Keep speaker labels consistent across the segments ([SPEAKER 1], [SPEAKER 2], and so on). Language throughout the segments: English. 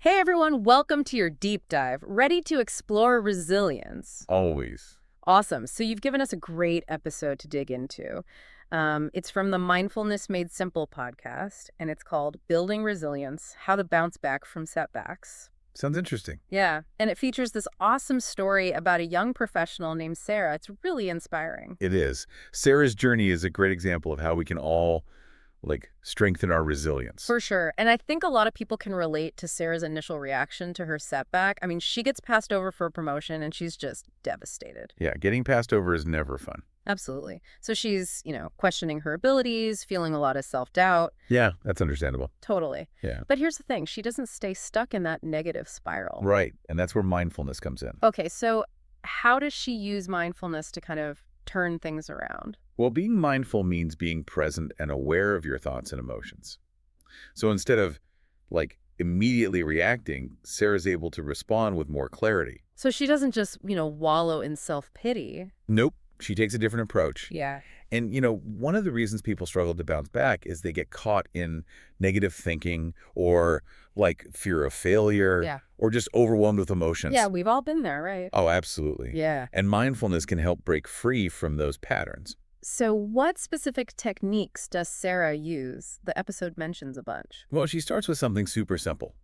[SPEAKER 1] Hey everyone, welcome to your deep dive. Ready to explore resilience?
[SPEAKER 2] Always.
[SPEAKER 1] Awesome. So you've given us a great episode to dig into. It's from the Mindfulness Made Simple podcast, and it's called Building Resilience, How to Bounce Back from Setbacks.
[SPEAKER 2] Sounds interesting.
[SPEAKER 1] Yeah, and it features this awesome story about a young professional named Sarah. It's really inspiring.
[SPEAKER 2] It is. Sarah's journey is a great example of how we can all, strengthen our resilience.
[SPEAKER 1] For sure. And I think a lot of people can relate to Sarah's initial reaction to her setback. I mean, she gets passed over for a promotion and she's just devastated.
[SPEAKER 2] Yeah, getting passed over is never fun.
[SPEAKER 1] Absolutely. So she's, questioning her abilities, feeling a lot of self-doubt.
[SPEAKER 2] Yeah, that's understandable.
[SPEAKER 1] Totally.
[SPEAKER 2] Yeah.
[SPEAKER 1] But here's the thing. She doesn't stay stuck in that negative spiral.
[SPEAKER 2] Right, and that's where mindfulness comes in.
[SPEAKER 1] Okay, so how does she use mindfulness to kind of turn things around?
[SPEAKER 2] Well, being mindful means being present and aware of your thoughts and emotions. So instead of, immediately reacting, Sarah's able to respond with more clarity.
[SPEAKER 1] So she doesn't just, wallow in self-pity.
[SPEAKER 2] Nope, she takes a different approach.
[SPEAKER 1] Yeah.
[SPEAKER 2] And, one of the reasons people struggle to bounce back is they get caught in negative thinking or, fear of failure or just overwhelmed with emotions.
[SPEAKER 1] Yeah, we've all been there, right?
[SPEAKER 2] Oh, absolutely.
[SPEAKER 1] Yeah.
[SPEAKER 2] And mindfulness can help break free from those patterns.
[SPEAKER 1] So what specific techniques does Sarah use? The episode mentions a bunch.
[SPEAKER 2] Well, she starts with something super simple,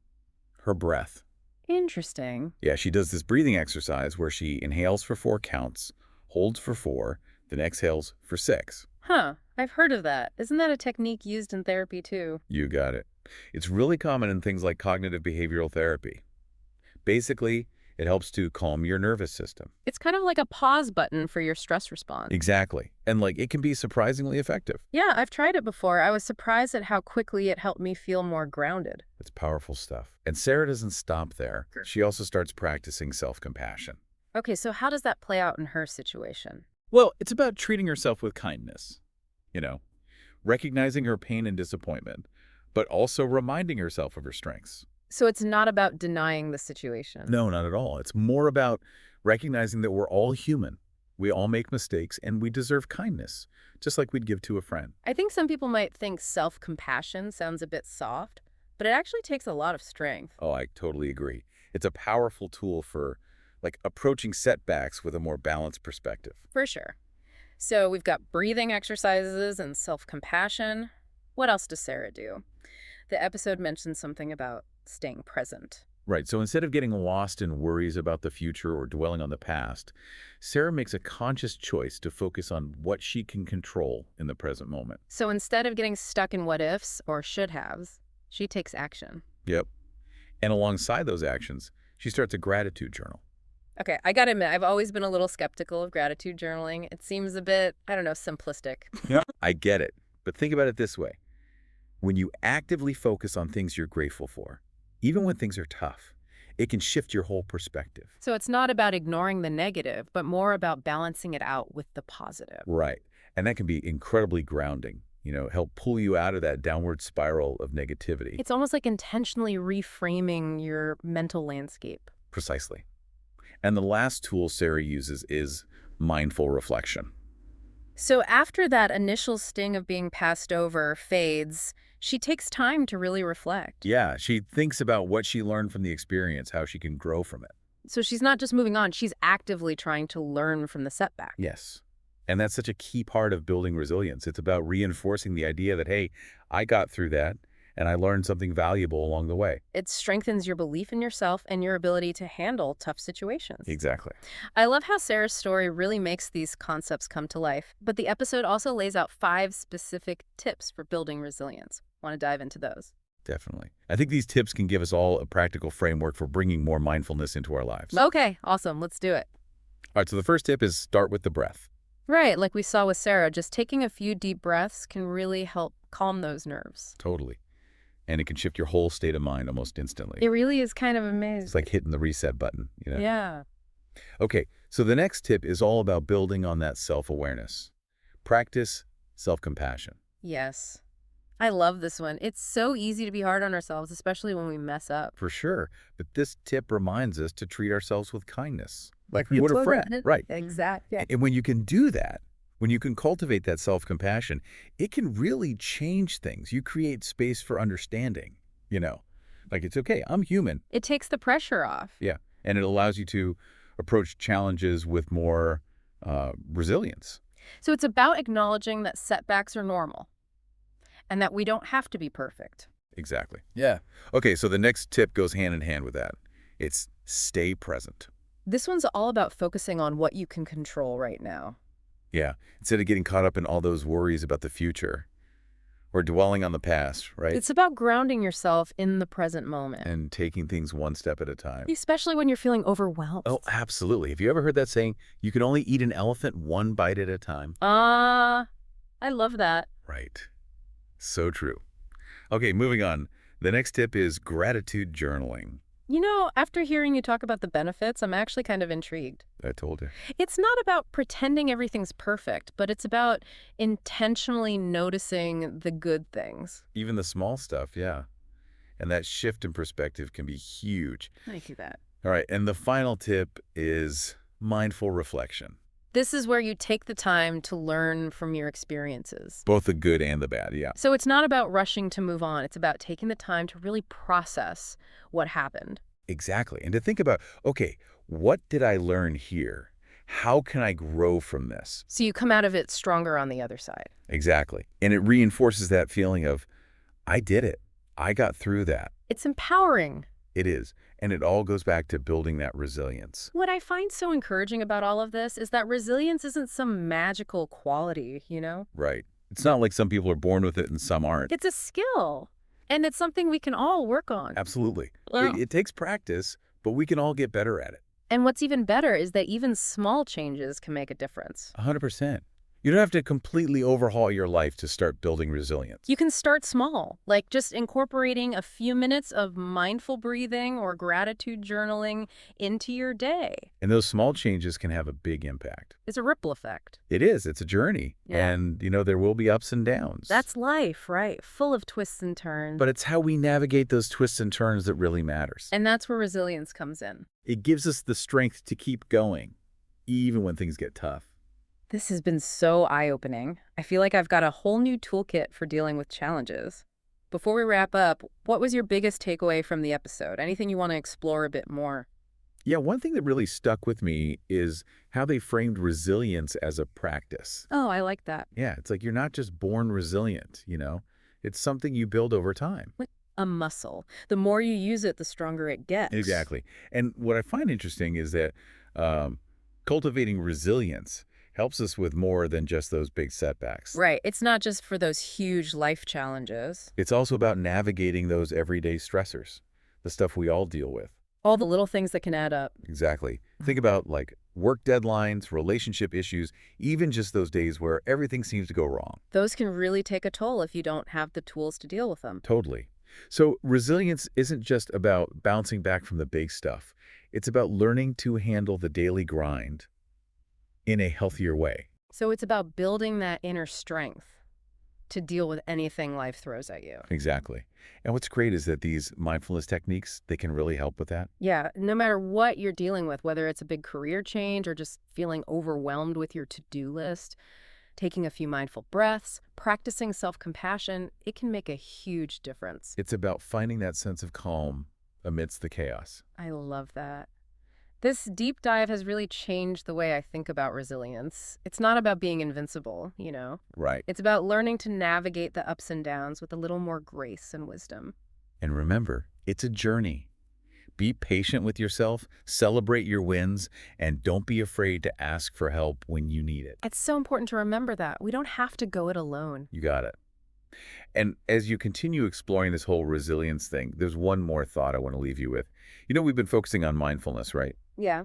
[SPEAKER 2] her breath.
[SPEAKER 1] Interesting.
[SPEAKER 2] Yeah, she does this breathing exercise where she inhales for 4 counts, holds for 4, then exhales for 6.
[SPEAKER 1] Huh. I've heard of that. Isn't that a technique used in therapy too?
[SPEAKER 2] You got it. It's really common in things like cognitive behavioral therapy. Basically, it helps to calm your nervous system.
[SPEAKER 1] It's kind of like a pause button for your stress response.
[SPEAKER 2] Exactly. And it can be surprisingly effective.
[SPEAKER 1] Yeah, I've tried it before. I was surprised at how quickly it helped me feel more grounded.
[SPEAKER 2] It's powerful stuff. And Sarah doesn't stop there. She also starts practicing self-compassion.
[SPEAKER 1] Okay, so how does that play out in her situation?
[SPEAKER 2] Well, it's about treating herself with kindness. Recognizing her pain and disappointment, but also reminding herself of her strengths.
[SPEAKER 1] So it's not about denying the situation.
[SPEAKER 2] No, not at all. It's more about recognizing that we're all human. We all make mistakes, and we deserve kindness, just like we'd give to a friend.
[SPEAKER 1] I think some people might think self-compassion sounds a bit soft, but it actually takes a lot of strength.
[SPEAKER 2] Oh, I totally agree. It's a powerful tool for, approaching setbacks with a more balanced perspective.
[SPEAKER 1] For sure. So we've got breathing exercises and self-compassion. What else does Sarah do? The episode mentions something about staying present.
[SPEAKER 2] Right, so instead of getting lost in worries about the future or dwelling on the past, Sarah makes a conscious choice to focus on what she can control in the present moment.
[SPEAKER 1] So instead of getting stuck in what-ifs or should-haves, she takes action.
[SPEAKER 2] Yep. And alongside those actions, she starts a gratitude journal.
[SPEAKER 1] Okay, I gotta admit, I've always been a little skeptical of gratitude journaling. It seems a bit, simplistic.
[SPEAKER 2] Yeah. I get it, but think about it this way. When you actively focus on things you're grateful for, even when things are tough, it can shift your whole perspective.
[SPEAKER 1] So it's not about ignoring the negative, but more about balancing it out with the positive.
[SPEAKER 2] Right. And that can be incredibly grounding, help pull you out of that downward spiral of negativity.
[SPEAKER 1] It's almost like intentionally reframing your mental landscape.
[SPEAKER 2] Precisely. And the last tool Sarah uses is mindful reflection.
[SPEAKER 1] So after that initial sting of being passed over fades, she takes time to really reflect.
[SPEAKER 2] Yeah, she thinks about what she learned from the experience, how she can grow from it.
[SPEAKER 1] So she's not just moving on, she's actively trying to learn from the setback.
[SPEAKER 2] Yes. And that's such a key part of building resilience. It's about reinforcing the idea that, hey, I got through that and I learned something valuable along the way.
[SPEAKER 1] It strengthens your belief in yourself and your ability to handle tough situations.
[SPEAKER 2] Exactly.
[SPEAKER 1] I love how Sarah's story really makes these concepts come to life, but the episode also lays out 5 specific tips for building resilience. Want to dive into those?
[SPEAKER 2] Definitely. I think these tips can give us all a practical framework for bringing more mindfulness into our lives.
[SPEAKER 1] Okay, awesome. Let's do it.
[SPEAKER 2] All right, so the first tip is start with the breath.
[SPEAKER 1] Right, like we saw with Sarah, just taking a few deep breaths can really help calm those nerves.
[SPEAKER 2] Totally. And it can shift your whole state of mind almost instantly.
[SPEAKER 1] It really is kind of amazing.
[SPEAKER 2] It's like hitting the reset button,
[SPEAKER 1] Yeah.
[SPEAKER 2] Okay, so the next tip is all about building on that self-awareness. Practice self-compassion.
[SPEAKER 1] Yes. I love this one. It's so easy to be hard on ourselves, especially when we mess up.
[SPEAKER 2] For sure. But this tip reminds us to treat ourselves with kindness. Like we
[SPEAKER 1] You
[SPEAKER 2] would a
[SPEAKER 1] would.
[SPEAKER 2] friend. Right.
[SPEAKER 1] Exactly.
[SPEAKER 2] And when you can do that, when you can cultivate that self-compassion, it can really change things. You create space for understanding, Like, it's okay. I'm human.
[SPEAKER 1] It takes the pressure off.
[SPEAKER 2] Yeah. And it allows you to approach challenges with more resilience.
[SPEAKER 1] So it's about acknowledging that setbacks are normal and that we don't have to be perfect.
[SPEAKER 2] Exactly. Yeah. Okay, so the next tip goes hand in hand with that. It's stay present.
[SPEAKER 1] This one's all about focusing on what you can control right now.
[SPEAKER 2] Yeah. Instead of getting caught up in all those worries about the future or dwelling on the past, right?
[SPEAKER 1] It's about grounding yourself in the present moment,
[SPEAKER 2] And taking things one step at a time.
[SPEAKER 1] especially when you're feeling overwhelmed.
[SPEAKER 2] Oh, absolutely. Have you ever heard that saying, you can only eat an elephant one bite at a time?
[SPEAKER 1] I love that.
[SPEAKER 2] Right. So true. Okay, moving on. The next tip is gratitude journaling.
[SPEAKER 1] You know, after hearing you talk about the benefits, I'm actually kind of intrigued.
[SPEAKER 2] I told you.
[SPEAKER 1] It's not about pretending everything's perfect, but it's about intentionally noticing the good things.
[SPEAKER 2] Even the small stuff, yeah. And that shift in perspective can be huge.
[SPEAKER 1] I see that.
[SPEAKER 2] All right, and the final tip is mindful reflection.
[SPEAKER 1] This is where you take the time to learn from your experiences.
[SPEAKER 2] Both the good and the bad, yeah.
[SPEAKER 1] So it's not about rushing to move on. It's about taking the time to really process what happened.
[SPEAKER 2] Exactly. And to think about, okay, what did I learn here? How can I grow from this?
[SPEAKER 1] So you come out of it stronger on the other side.
[SPEAKER 2] Exactly. And it reinforces that feeling of, I did it. I got through that.
[SPEAKER 1] It's empowering.
[SPEAKER 2] It is. And it all goes back to building that resilience.
[SPEAKER 1] What I find so encouraging about all of this is that resilience isn't some magical quality, you know?
[SPEAKER 2] Right. It's not like some people are born with it and some aren't.
[SPEAKER 1] It's a skill, and it's something we can all work on.
[SPEAKER 2] Absolutely.
[SPEAKER 1] Wow.
[SPEAKER 2] It takes practice, but we can all get better at it.
[SPEAKER 1] And what's even better is that even small changes can make a difference.
[SPEAKER 2] 100%. You don't have to completely overhaul your life to start building resilience.
[SPEAKER 1] You can start small, like just incorporating a few minutes of mindful breathing or gratitude journaling into your day.
[SPEAKER 2] And those small changes can have a big impact.
[SPEAKER 1] It's a ripple effect.
[SPEAKER 2] It is. It's a journey.
[SPEAKER 1] Yeah.
[SPEAKER 2] And, there will be ups and downs.
[SPEAKER 1] That's life, right? Full of twists and turns.
[SPEAKER 2] But it's how we navigate those twists and turns that really matters.
[SPEAKER 1] And that's where resilience comes in.
[SPEAKER 2] It gives us the strength to keep going, even when things get tough.
[SPEAKER 1] This has been so eye-opening. I feel like I've got a whole new toolkit for dealing with challenges. Before we wrap up, what was your biggest takeaway from the episode? Anything you want to explore a bit more?
[SPEAKER 2] Yeah, one thing that really stuck with me is how they framed resilience as a practice.
[SPEAKER 1] Oh, I like that.
[SPEAKER 2] Yeah, it's like you're not just born resilient, It's something you build over time.
[SPEAKER 1] Like a muscle. The more you use it, the stronger it gets.
[SPEAKER 2] Exactly. And what I find interesting is that cultivating resilience helps us with more than just those big setbacks.
[SPEAKER 1] Right. It's not just for those huge life challenges.
[SPEAKER 2] It's also about navigating those everyday stressors, the stuff we all deal with.
[SPEAKER 1] All the little things that can add up.
[SPEAKER 2] Exactly. Think about like work deadlines, relationship issues, even just those days where everything seems to go wrong.
[SPEAKER 1] Those can really take a toll if you don't have the tools to deal with them.
[SPEAKER 2] Totally. So resilience isn't just about bouncing back from the big stuff. It's about learning to handle the daily grind in a healthier way.
[SPEAKER 1] So it's about building that inner strength to deal with anything life throws at you.
[SPEAKER 2] Exactly. And what's great is that these mindfulness techniques, they can really help with that.
[SPEAKER 1] Yeah, no matter what you're dealing with, whether it's a big career change or just feeling overwhelmed with your to-do list, taking a few mindful breaths, practicing self-compassion, it can make a huge difference.
[SPEAKER 2] It's about finding that sense of calm amidst the chaos.
[SPEAKER 1] I love that. This deep dive has really changed the way I think about resilience. It's not about being invincible,
[SPEAKER 2] Right.
[SPEAKER 1] It's about learning to navigate the ups and downs with a little more grace and wisdom.
[SPEAKER 2] And remember, it's a journey. Be patient with yourself, celebrate your wins, and don't be afraid to ask for help when you need it.
[SPEAKER 1] It's so important to remember that. We don't have to go it alone.
[SPEAKER 2] You got it. And as you continue exploring this whole resilience thing, there's one more thought I want to leave you with. We've been focusing on mindfulness, right?
[SPEAKER 1] Yeah.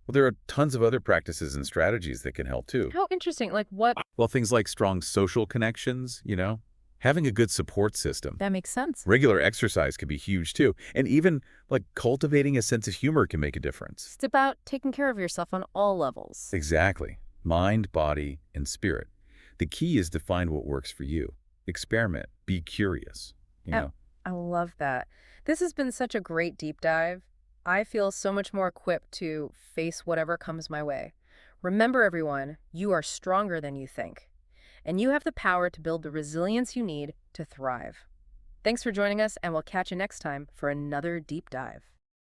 [SPEAKER 2] Well, there are tons of other practices and strategies that can help too.
[SPEAKER 1] How interesting. Like what?
[SPEAKER 2] Well, things like strong social connections, having a good support system.
[SPEAKER 1] That makes sense.
[SPEAKER 2] Regular exercise can be huge too. And even like cultivating a sense of humor can make a difference.
[SPEAKER 1] It's about taking care of yourself on all levels.
[SPEAKER 2] Exactly. Mind, body, and spirit. The key is to find what works for you. Experiment. Be curious.
[SPEAKER 1] I love that. This has been such a great deep dive. I feel so much more equipped to face whatever comes my way. Remember, everyone, you are stronger than you think, and you have the power to build the resilience you need to thrive. Thanks for joining us, and we'll catch you next time for another deep dive.